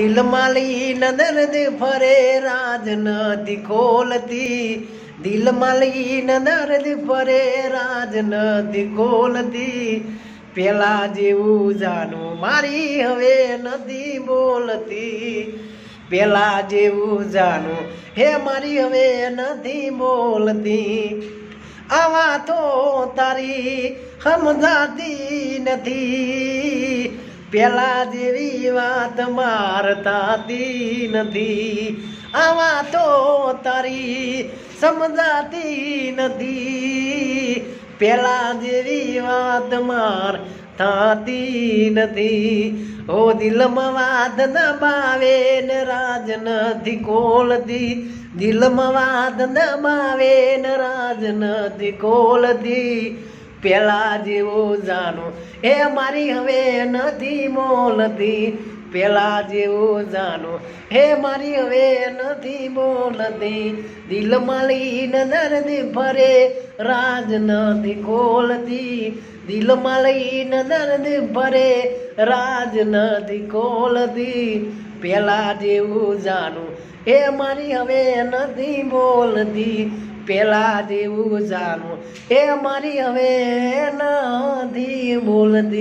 દિલમાં લીન દર્દ ફરે રાજ નથી ખોલતી, દિલમાં લીન દર્દ ફરે રાજ નથી ખોલતી, પેલા જેવું જાનું મારી હવે નથી બોલતી, પેલા જેવું જાનું હે મારી હવે નથી બોલતી, આવા તો તારી સમજાતી નથી, પેલા જેવી વાત મારતાતી નથી, આવા તો તારી સમજાતી નથી, પેલા જેવી વાત મારતાતી નથી, ઓ દિલમાં વાત દબાવે ને રાજ નથી ખોલતી, દિલમાં વાત દબાવે ને રાજ નથી ખોલતી, પેલા જેવો જાનું એ મારી હવે નથી બોલતી, પેલા જેવો જાનું હે મારી હવે નથી બોલતી, દિલમાં લીન દર્દ ફરે રાજ નથી ખોલતી, દિલમાં લીન દર્દ ફરે રાજ નથી ખોલતી, પેલા જેવું જાનું એ મારી હવે નથી બોલતી, પેલા જેવું જાનું એ મારી હવે નથી બોલતી.